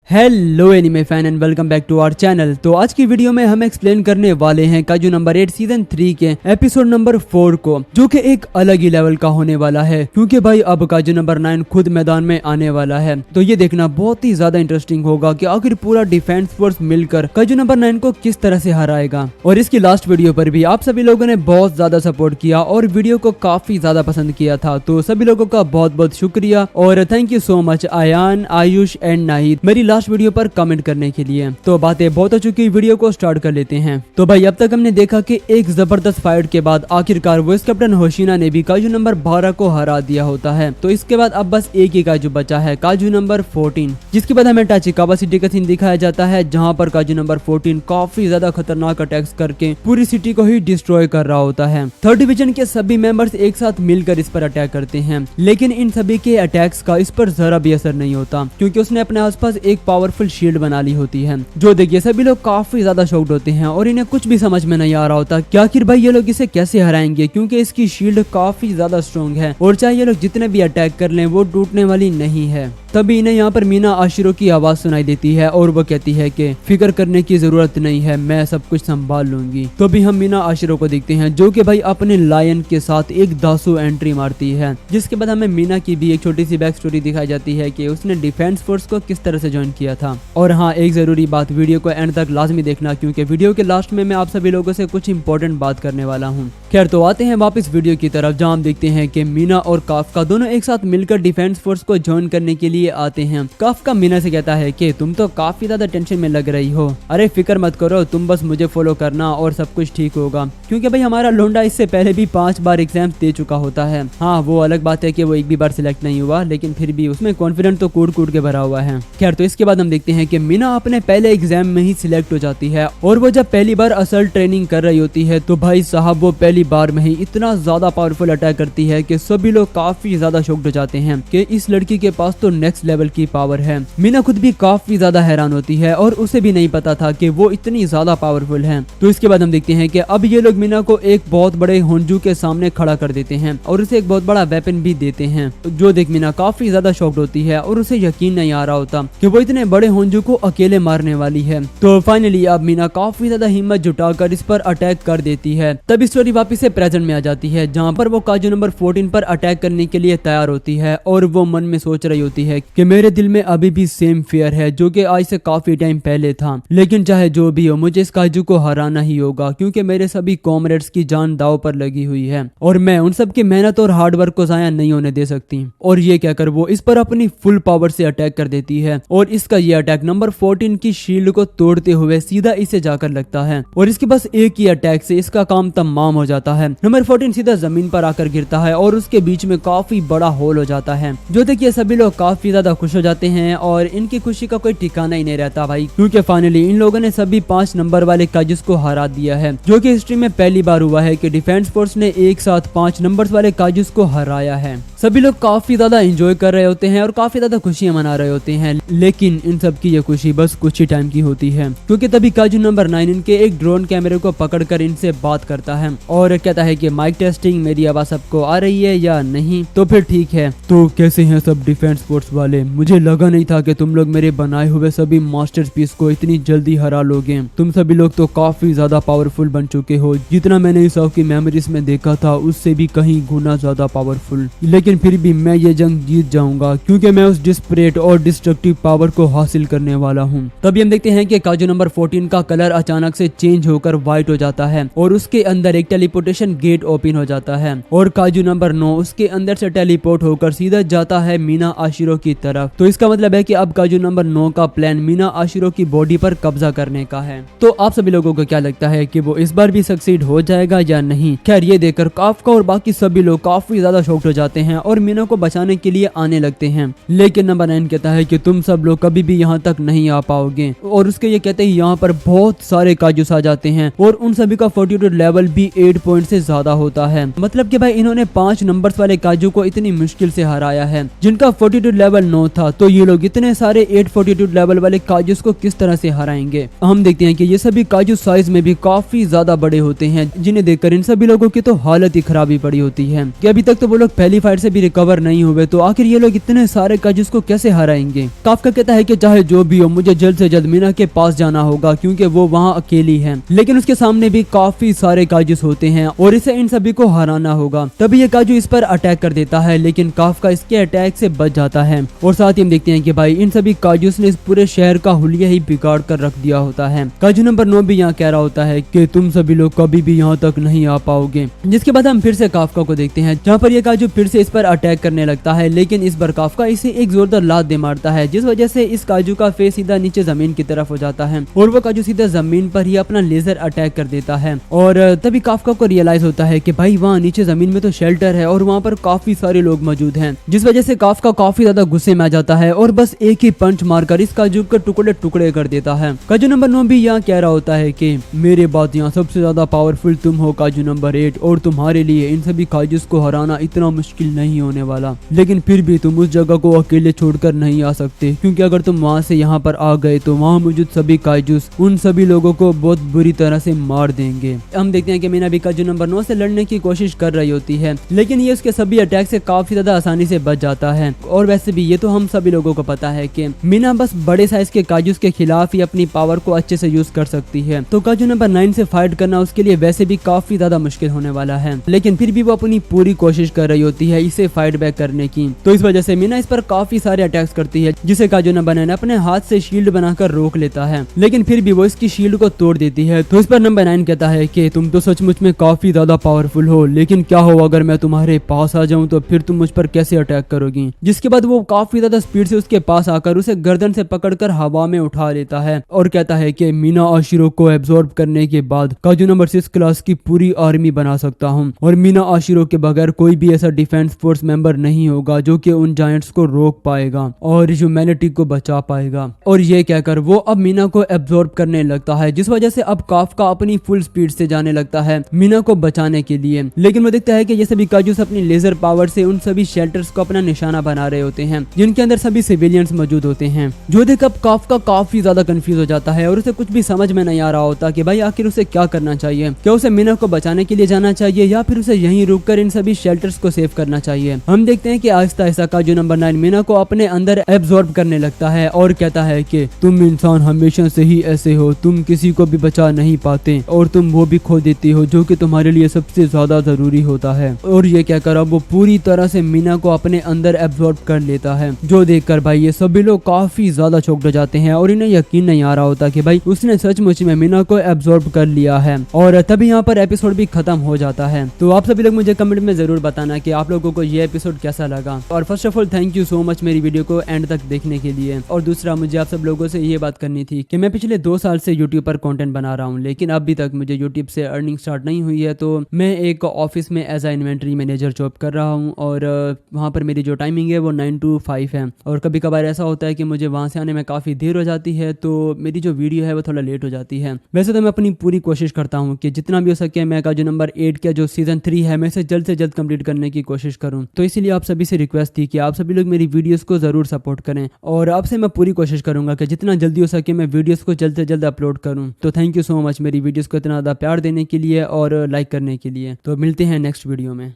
Hello anime fan and welcome back to our channel. तो आज की वीडियो में हम एक्सप्लेन करने वाले हैं काजू नंबर 8 सीजन 3 के एपिसोड नंबर 4 को, जो कि एक अलग ही लेवल का होने वाला है क्योंकि भाई अब काजू नंबर 9 खुद मैदान में आने वाला है। तो ये देखना बहुत ही ज्यादा इंटरेस्टिंग होगा कि आखिर पूरा डिफेंस फोर्स मिलकर काजू नंबर 9 को किस तरह से हराएगा। और इसकी लास्ट वीडियो पर भी आप सभी लोगों ने बहुत ज्यादा सपोर्ट किया और वीडियो को काफी ज्यादा पसंद किया था, तो सभी लोगों का बहुत बहुत शुक्रिया और thank you so much Ayaan, Ayush and Nahid मेरी लास्ट वीडियो पर कमेंट करने के लिए। तो बातें बहुत हो चुकी, वीडियो को स्टार्ट कर लेते हैं। तो भाई अब तक हमने देखा कि एक जबरदस्त फाइट के बाद आखिरकार वॉइस कैप्टन होशिना ने भी काजू नंबर 12 को हरा दिया होता है। तो इसके बाद अब बस एक ही काजू बचा है, काजू नंबर 14, जिसके बाद हमें टाचिकावा सिटी का सीन दिखाया जाता है जहां पर काजू नंबर 14 काफी ज्यादा खतरनाक अटैक्स करके पूरी सिटी को ही डिस्ट्रॉय कर रहा होता है। थर्ड डिवीजन के सभी मेंबर्स एक साथ मिलकर इस पर अटैक करते हैं, लेकिन इन सभी के अटैक्स का इस पर जरा भी असर नहीं होता क्योंकि उसने अपने आसपास एक पावरफुल शील्ड बना ली होती है। जो देखिए सभी लोग काफी ज्यादा शॉक्ड होते हैं और इन्हें कुछ भी समझ में नहीं आ रहा होता कि आखिर भाई ये लोग इसे कैसे हराएंगे, क्योंकि इसकी शील्ड काफी ज्यादा स्ट्रॉन्ग है और चाहे ये लोग जितने भी अटैक कर लें वो टूटने वाली नहीं है। तभी इन्हें यहाँ पर मीना आशिरो की आवाज सुनाई देती है और वो कहती है कि फिक्र करने की जरूरत नहीं है, मैं सब कुछ संभाल लूंगी। तो भी हम मीना आशिरो को देखते हैं जो कि भाई अपने लायन के साथ एक दासू एंट्री मारती है, जिसके बाद हमें मीना की भी एक छोटी सी बैक स्टोरी दिखाई जाती है कि उसने डिफेंस फोर्स को किस तरह से ज्वाइन किया था। और हाँ, एक जरूरी बात, वीडियो को एंड तक लाजमी देखना क्योंकि वीडियो के लास्ट में मैं आप सभी लोगों से कुछ इंपॉर्टेंट बात करने वाला हूँ। खैर तो आते हैं वापस वीडियो की तरफ, जहाँ हम देखते हैं कि मीना और काफका दोनों एक साथ मिलकर डिफेंस फोर्स को ज्वाइन करने के लिए आते हैं। काफका मीना से कहता है कि तुम तो काफी ज्यादा टेंशन में लग रही हो, अरे फिक्र मत करो, तुम बस मुझे फॉलो करना और सब कुछ ठीक होगा। क्योंकि भाई हमारा लोंडा इससे पहले भी 5 बार एग्जाम दे चुका होता है। हाँ, वो अलग बात है कि वो एक भी बार सिलेक्ट नहीं हुआ, लेकिन फिर भी उसमें कॉन्फिडेंट तो कूट कूट के भरा हुआ है। खैर तो इसके बाद हम देखते हैं कि मीना अपने पहले एग्जाम में ही सिलेक्ट हो जाती है और वो जब पहली बार असल ट्रेनिंग कर रही होती है तो भाई साहब वो पहली बार में ही इतना ज्यादा पावरफुल अटैक करती है कि सभी लोग काफी ज्यादा शॉक्ड हो जाते हैं कि इस लड़की के पास तो नेक्स्ट लेवल की पावर है। मीना खुद भी काफी ज्यादा हैरान होती है और उसे भी नहीं पता था कि वो इतनी ज्यादा पावरफुल है। तो इसके बाद हम देखते हैं कि अब ये लोग मीना को एक बहुत बड़े होंजू के सामने खड़ा कर देते हैं और उसे एक बहुत बड़ा वेपन भी देते हैं। जो देख मीना काफी ज्यादा शॉक्ड होती है और उसे यकीन नहीं आ रहा होता कि वो इतने बड़े होंजू को अकेले मारने वाली है। तो फाइनली अब मीना काफी ज्यादा हिम्मत जुटाकर इस पर अटैक कर देती है। तब स्टोरी वापस से प्रेजेंट में आ जाती है जहाँ पर वो काजू नंबर 14 पर अटैक करने के लिए तैयार होती है और वो मन में सोच रही होती है कि मेरे दिल में अभी भी सेम फियर है जो कि आज से काफी टाइम पहले था, लेकिन चाहे जो भी हो मुझे इस काजू को हराना ही होगा क्योंकि मेरे सभी कॉमरेड्स की जान दाव पर लगी हुई है और मैं उन सब की मेहनत और हार्डवर्क को जाया नहीं होने दे सकती। और ये कहकर वो इस पर अपनी फुल पावर से अटैक कर देती है और इसका ये अटैक नंबर 14 की शील्ड को तोड़ते हुए सीधा इसे जाकर लगता है और इसके बस एक ही अटैक से इसका काम तमाम हो जाता है। नंबर 14 सीधा जमीन पर आकर गिरता है और उसके बीच में काफी बड़ा होल हो जाता है। जो देखिए सभी लोग काफी ज्यादा खुश हो जाते हैं और इनकी खुशी का कोई ठिकाना ही नहीं रहता भाई, क्योंकि फाइनली इन लोगों ने सभी 5 नंबर वाले काजूस को हरा दिया है, जो कि हिस्ट्री में पहली बार हुआ है कि डिफेंस फोर्स ने एक साथ 5 नंबर्स वाले काजूस को हराया है। सभी लोग काफी ज्यादा एंजॉय कर रहे होते हैं और काफी ज्यादा खुशियां मना रहे होते हैं, लेकिन इन सब की ये खुशी बस कुछ ही टाइम की होती है क्योंकि तभी काजू नंबर 9 इनके एक ड्रोन कैमरे को पकड़कर इनसे बात करता है और कहता है कि माइक टेस्टिंग, मेरी आवाज सबको आ रही है या नहीं? तो फिर ठीक है, तो कैसे हैं सब डिफेंस फोर्स वाले? मुझे लगा नहीं था कि तुम लोग मेरे बनाए हुए सभी मास्टरपीस को इतनी जल्दी हरा लोगे। तुम सभी लोग तो काफी ज्यादा पावरफुल बन चुके हो, जितना मैंने इस की मेमोरीज में देखा था उससे भी कहीं गुना ज्यादा पावरफुल। लेकिन फिर भी मैं ये जंग जीत जाऊंगा क्योंकि मैं उस डिस्परेट और डिस्ट्रक्टिव पावर को हासिल करने वाला हूँ। तभी हम देखते हैं कि काजू नंबर 14 का कलर अचानक से चेंज होकर व्हाइट हो जाता है और उसके अंदर एक टेलीपोर्टेशन गेट ओपन हो जाता है और काजू नंबर 9 उसके अंदर से टेलीपोर्ट होकर सीधा जाता है मीना आशिरो की तरफ। तो इसका मतलब है कि अब काजू नंबर 9 का प्लान मीना आशिरो की बॉडी पर कब्जा करने का है। तो आप सभी लोगों को क्या लगता है कि वो इस बार भी सक्सीड हो जाएगा या नहीं? खैर ये देखकर काफका और बाकी सभी लोग काफी ज्यादा शॉक्ड हो जाते हैं और मीना को बचाने के लिए आने लगते हैं, लेकिन नंबर 9 कहता है कि तुम सब लोग कभी भी यहाँ तक नहीं आ पाओगे और उसके ये कहते ही यहाँ पर बहुत सारे काजूस आ जाते हैं और उन सभी का फोर्टीट्यूड लेवल भी 8 पॉइंट से ज्यादा होता है। मतलब कि भाई इन्होंने 5 नंबर्स वाले काजू को इतनी मुश्किल से हराया है जिनका फोर्टीट्यूड लेवल लेवल 9 था, तो ये लोग इतने सारे 842 लेवल वाले काजूस को किस तरह से हराएंगे। हम देखते हैं कि ये सभी काजू साइज में भी काफी ज्यादा बड़े होते हैं, जिन्हें देखकर इन सभी लोगों की तो हालत ही खराबी पड़ी होती है कि अभी तक तो वो लोग पहली फाइट से भी रिकवर नहीं हुए, तो आखिर ये लोग इतने सारे काजूस को कैसे हराएंगे। काफका कहता है कि चाहे जो भी हो, मुझे जल्द से जल्द मीना के पास जाना होगा क्योंकि वो वहाँ अकेली है, लेकिन उसके सामने भी काफी सारे काजूस होते हैं और इसे इन सभी को हराना होगा। तभी ये काजू इस पर अटैक कर देता है, लेकिन काफका इसके अटैक से बच जाता है। और साथ ही हम देखते हैं कि भाई इन सभी काजूस ने इस पूरे शहर का हुलिया ही बिगाड़ कर रख दिया होता है। काजू नंबर 9 भी यहाँ कह रहा होता है कि तुम सभी लोग कभी भी यहाँ तक नहीं आ पाओगे। जिसके बाद हम फिर से काफका को देखते हैं, जहाँ पर ये काजू फिर से इस पर अटैक करने लगता है, लेकिन इस बार काफका इसे एक जोरदार लात दे मारता है, जिस वजह से इस काजू का फेस सीधा नीचे जमीन की तरफ हो जाता है और वो काजू सीधा जमीन पर ही अपना लेजर अटैक कर देता है। और तभी काफका को रियलाइज होता है कि भाई वहाँ नीचे जमीन में तो शेल्टर है और वहाँ पर काफी सारे लोग मौजूद हैं, जिस वजह से काफका काफी ज्यादा गुस्से में आ जाता है और बस एक ही पंच मारकर इस काजू के टुकड़े टुकड़े कर देता है। काजू नंबर 9 भी यहाँ कह रहा होता है कि मेरे बाद यहाँ सबसे ज्यादा पावरफुल तुम हो काजू नंबर 8, और तुम्हारे लिए इन सभी काजूस को हराना इतना मुश्किल नहीं होने वाला, लेकिन फिर भी तुम उस जगह को अकेले छोड़कर नहीं आ सकते, क्योंकि अगर तुम वहाँ से यहाँ पर आ गए तो वहाँ मौजूद सभी काजूस उन सभी लोगों को बहुत बुरी तरह से मार देंगे। हम देखते हैं कि मीना भी काजू नंबर 9 से लड़ने की कोशिश कर रही होती है, लेकिन ये उसके सभी अटैक से काफी ज्यादा आसानी से बच जाता है। और वैसे भी ये तो हम सभी लोगों को पता है कि मीना बस बड़े साइज के काजूस के खिलाफ ही अपनी पावर को अच्छे से यूज कर सकती है, तो काजू नंबर 9 से फाइट करना उसके लिए वैसे भी काफी ज्यादा मुश्किल होने वाला है, लेकिन फिर भी वो अपनी पूरी कोशिश कर रही होती है इसे फाइट बैक करने की। तो इस वजह से मीना इस पर काफी सारे अटैक्स करती है, जिसे काजू नंबर 9 अपने हाथ से शील्ड बनाकर रोक लेता है, लेकिन फिर भी वो इसकी शील्ड को तोड़ देती है। तो इस पर नंबर 9 कहता है कि तुम तो सचमुच में काफी ज्यादा पावरफुल हो, लेकिन क्या हो अगर मैं तुम्हारे पास आ जाऊं तो फिर तुम मुझ पर कैसे अटैक करोगी। जिसके बाद वो काफी ज्यादा स्पीड से उसके पास आकर उसे गर्दन से पकड़कर हवा में उठा लेता है और कहता है कि मीना आशिरो को एब्जॉर्ब करने के बाद काजू नंबर 6 क्लास की पूरी आर्मी बना सकता हूँ, और मीना आशिरो के बगैर कोई भी ऐसा डिफेंस फोर्स मेंबर नहीं होगा जो कि उन जायंट्स को रोक पाएगा और ह्यूमैनिटी को बचा पाएगा। और ये कहकर वो अब मीना को एब्जॉर्ब करने लगता है, जिस वजह से अब काफका अपनी फुल स्पीड से जाने लगता है मीना को बचाने के लिए। लेकिन वो देखता है कि ये सभी काजूस अपनी लेजर पावर से उन सभी शेल्टर्स को अपना निशाना बना रहे होते हैं, जिनके अंदर सभी सिविलियंस मौजूद होते हैं। जो देख अब काफका काफी ज्यादा कंफ्यूज हो जाता है और उसे कुछ भी समझ में नहीं आ रहा होता कि भाई आखिर उसे क्या करना चाहिए। क्या उसे मीना को बचाने के लिए जाना चाहिए या फिर उसे यहीं रुककर इन सभी शेल्टर्स को सेव करना चाहिए। हम देखते हैं कि आहिस्ता आहिस्ता काजू नंबर 9 मीना को अपने अंदर एब्जॉर्ब करने लगता है और कहता है कि तुम इंसान हमेशा से ही ऐसे हो, तुम किसी को भी बचा नहीं पाते और तुम वो भी खो देती हो जो कि तुम्हारे लिए सबसे ज्यादा जरूरी होता है। और ये कहकर अब वो पूरी तरह से मीना को अपने अंदर एब्जॉर्ब कर लेता है, जो देखकर भाई ये सभी लोग काफी ज्यादा चौंक हो जाते हैं और इन्हें यकीन नहीं आ रहा होता कि भाई उसने सचमुच में मीना को एब्जॉर्ब कर लिया है। और तभी यहाँ पर एपिसोड भी खत्म हो जाता है। तो आप सभी लोग मुझे कमेंट में जरूर बताना कि आप लोगों को ये एपिसोड कैसा लगा। और first of all thank you so much मेरी वीडियो को एंड तक देखने के लिए। और दूसरा, मुझे आप सब लोगों से ये बात करनी थी कि मैं पिछले 2 साल से यूट्यूब पर कंटेंट बना रहा हूँ, लेकिन अभी तक मुझे यूट्यूब से अर्निंग स्टार्ट नहीं हुई है। तो मैं एक ऑफिस में as a inventory manager job कर रहा हूँ और वहाँ पर मेरी जो टाइमिंग है वो 9 to 5 है। और कभी कभार ऐसा होता है कि मुझे वहाँ से आने में काफ़ी देर हो जाती है, तो मेरी जो वीडियो है वो थोड़ा लेट हो जाती है। वैसे तो मैं अपनी पूरी कोशिश करता हूँ कि जितना भी हो सके मैं का जो नंबर 8 का जो सीजन 3 है मैं इसे जल्द से जल्द कंप्लीट करने की कोशिश करूँ। तो इसीलिए आप सभी से रिक्वेस्ट थी कि आप सभी लोग मेरी वीडियोस को ज़रूर सपोर्ट करें और आपसे मैं पूरी कोशिश करूँगा कि जितना जल्दी हो सके मैं वीडियोस को जल्द से जल्द अपलोड करूँ। तो थैंक यू सो मच मेरी वीडियोस को इतना ज़्यादा प्यार देने के लिए और लाइक करने के लिए। तो मिलते हैं नेक्स्ट वीडियो में।